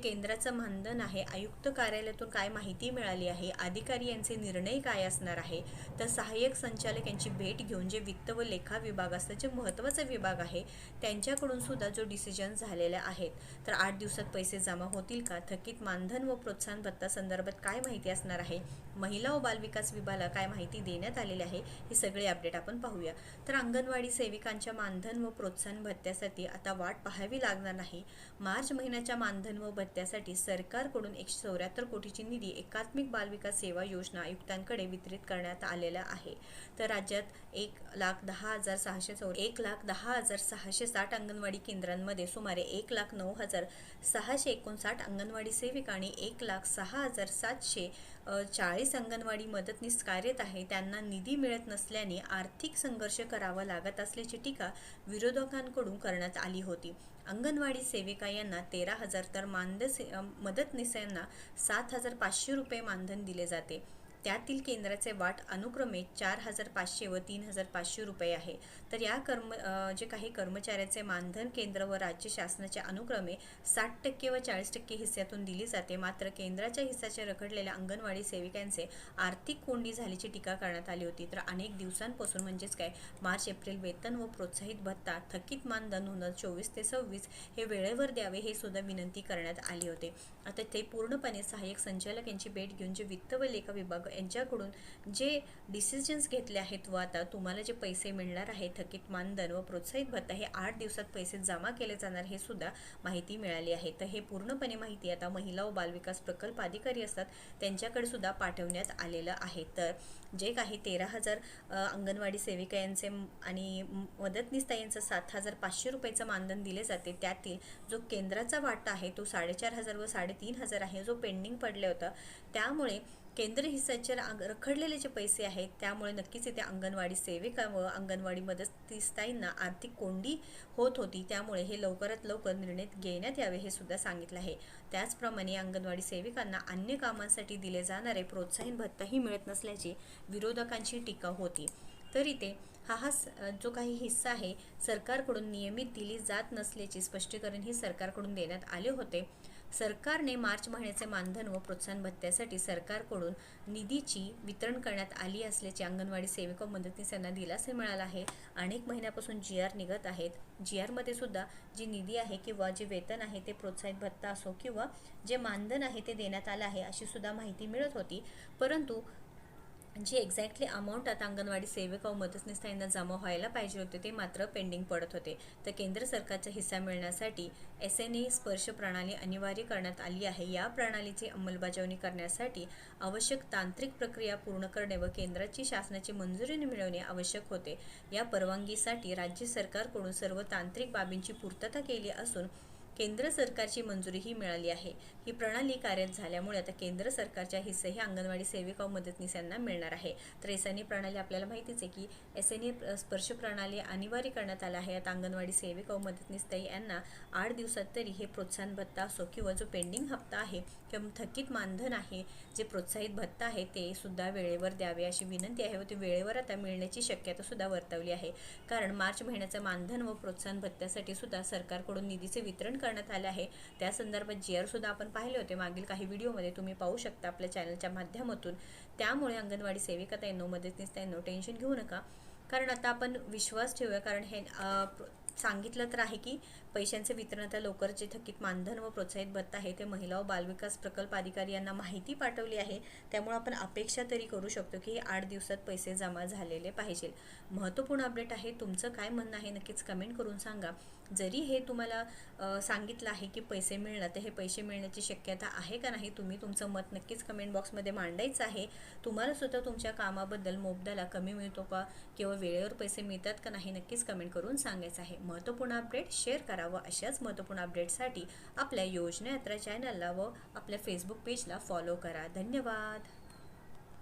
केंद्राचं मानधन आहे, आयुक्त कार्यालयातून काय माहिती मिळाली आहे, अधिकारी यांचे निर्णय काय असणार आहे, तर सहाय्यक संचालक यांची भेट घेऊन जे वित्त व लेखा विभाग असतात, जे महत्त्वाचा विभाग आहे त्यांच्याकडून सुद्धा जो डिसिजन झालेले आहेत. तर 8 दिवसात पैसे जमा होतील का, थकीत मानधन व प्रोत्साहन भत्ता संदर्भात काय माहिती असणार आहे, महिला व बालविकास विभागाला काय माहिती देण्यात आलेली आहे, हे सगळे अपडेट आपण पाहूया. तर अंगणवाडी सेविकांच्या मानधन व प्रोत्साहन भत्त्यासाठी आता वाट पाहावी लागणार नाही. मार्च महिन्याच्या मानधन व भत्त्यासाठी सरकारकडून 174 कोटीची निधी एकात्मिक बालविकास सेवा योजना आयुक्तांकडे वितरित करण्यात आलेला आहे. तर राज्यात 1,10,660 अंगणवाडी केंद्रांमध्ये सुमारे 1,09,659 अंगणवाडी सेविका आणि 1,06,740 अंगणवाडी मदतनीस कार्यरत आहे. त्यांना निधी मिळत नसल्याने आर्थिक संघर्ष करावा लागत असल्याची टीका विरोधकांकडून करण्यात आली होती. अंगणवाडी सेविका यांना 13,000 तर मदतनीसांना 7,500 रुपये मानधन दिले जाते. त्यातील केंद्राचे वाट अनुक्रमे 4,500 व 3,500 रुपये आहे. तर या जे काही कर्मचाऱ्याचे मानधन केंद्र व राज्य शासनाच्या अनुक्रमे 60% व 40% हिस्स्यातून दिली जाते. मात्र केंद्राच्या हिस्साचे रखडलेल्या अंगणवाडी सेविकांचे आर्थिक कोंडी झाल्याची टीका करण्यात आली होती. तर अनेक दिवसांपासून म्हणजेच काय मार्च एप्रिल वेतन व प्रोत्साहित भत्ता, थकीत मानधन 2024 ते 26 हे वेळेवर द्यावे हे सुद्धा विनंती करण्यात आली होते. आता ते पूर्णपणे सहाय्यक संचालक यांची भेट घेऊन जे वित्त व लेखा विभाग यांच्याकडून जे डिसिजन्स घेतले आहेत व आता तुम्हाला जे पैसे मिळणार आहे थकीत मानधन व प्रोत्साहित भत्ता हे 8 दिवसात पैसे जमा केले जाणार हे सुद्धा माहिती मिळाली आहे. तर हे पूर्णपणे माहिती आता महिला व बालविकास प्रकल्प अधिकारी असतात त्यांच्याकडे सुद्धा पाठवण्यात आलेलं आहे. तर जे काही 13,000 अंगणवाडी सेविका यांचे आणि मदतनीस ताईंचं 7,500 रुपयाचं मानधन दिले जाते. त्यातील जो केंद्राचा वाटा आहे तो 4,500 व 3,500 आहे, जो पेंडिंग पडले होता. त्यामुळे केंद्र हिस्साचे रखडलेले जे पैसे आहेत त्यामुळे नक्कीच इथे अंगणवाडी सेविका व अंगणवाडी मदतनीसताईंना आर्थिक कोंडी होत होती. त्यामुळे हे लवकरात लवकर निर्णय घेण्यात यावे हे सुद्धा सांगितलं आहे. त्याचप्रमाणे अंगणवाडी सेविकांना अन्य कामांसाठी दिले जाणारे प्रोत्साहन भत्ताही मिळत नसल्याची विरोधकांची टीका होती. तर इथे हा जो काही हिस्सा आहे सरकारकडून नियमित दिली जात नसल्याचे स्पष्टीकरण ही सरकारकडून देण्यात आले होते. सरकारने मार्च महिन्याचे मानधन व प्रोत्साहन भत्त्यासाठी सरकारकडून निधीची वितरण करण्यात आली असल्याचे अंगणवाडी सेविका मदतनीस यांना दिलासा मिळाला आहे. अनेक महिन्यापासून GR निघत आहेत. GRमध्ये सुद्धा जी निधी आहे किंवा जे वेतन आहे ते प्रोत्साहित भत्ता असो किंवा जे मानधन आहे ते देण्यात आलं आहे अशी सुद्धा माहिती मिळत होती. परंतु जे एक्झॅक्टली अमाऊंट आता अंगणवाडी सेविका व मदतनीस यांना जमा व्हायला पाहिजे होते ते मात्र पेंडिंग पडत होते. तर केंद्र सरकारचा हिस्सा मिळण्यासाठी SNA स्पर्श प्रणाली अनिवार्य करण्यात आली आहे. या प्रणालीची अंमलबजावणी करण्यासाठी आवश्यक तांत्रिक प्रक्रिया पूर्ण करणे व केंद्राची शासनाची मंजुरी मिळवणे आवश्यक होते. या परवानगीसाठी राज्य सरकारकडून सर्व तांत्रिक बाबींची पूर्तता केली असून केंद्र सरकारची मंजुरीही मिळाली आहे. ही प्रणाली कार्यरत झाल्यामुळे आता केंद्र सरकारच्या हिस्सेही अंगणवाडी सेविका व मदतनीस यांना मिळणार आहे. तर SNA प्रणाली आपल्याला माहितीच आहे की SNA स्पर्श प्रणाली अनिवार्य करण्यात आला आहे. आता अंगणवाडी सेविका व मदतनीस ताई यांना 8 दिवसात तरी हे प्रोत्साहन भत्ता असो किंवा जो पेंडिंग हप्ता आहे किंवा थकीत मानधन आहे, जे प्रोत्साहित भत्ता आहे ते सुद्धा वेळेवर द्यावे अशी विनंती आहे व ते वेळेवर आता मिळण्याची शक्यता सुद्धा वर्तवली आहे. कारण मार्च महिन्याचं मानधन व प्रोत्साहन भत्त्यासाठी सुद्धा सरकारकडून निधीचे वितरण करण्यात आले आहे. त्या संदर्भात GR सुद्धा आपण पाहिले होते मागील काही व्हिडिओमध्ये, तुम्ही पाहू शकता आपल्या चॅनलच्या माध्यमातून. त्यामुळे अंगणवाडी सेविका ताईंनो मदतनीस ताईंनो टेन्शन घेऊ नका. कारण आता आपण विश्वास ठेवूया. कारण हे सांगितलं तर आहे की पैशांचे वितरण आता लवकर जे थकीत मानधन व प्रोत्साहित भत्ता आहे ते महिला व बालविकास प्रकल्प अधिकारी यांना माहिती पाठवली आहे. त्यामुळे आपण अपेक्षा तरी करू शकतो की 8 दिवसात पैसे जमा झालेले पाहिजे. महत्त्वपूर्ण अपडेट आहे. तुमचं काय म्हणणं आहे नक्कीच कमेंट करून सांगा. जरी हे तुम्हाला सांगितलं आहे की पैसे मिळणार तर हे पैसे मिळण्याची शक्यता आहे का नाही, तुम्ही तुमचं मत नक्कीच कमेंट बॉक्समध्ये मांडायचं आहे. तुम्हाला सुद्धा तुमच्या कामाबद्दल मोबदला कमी मिळतो का किंवा वेळेवर पैसे मिळतात का नाही नक्कीच कमेंट करून सांगायचं आहे. महत्त्वपूर्ण अपडेट शेअर करा व अशाच महत्त्वपूर्ण अपडेटसाठी आपल्या योजना यात्रा चॅनलला व आपल्या फेसबुक पेजला फॉलो करा. धन्यवाद.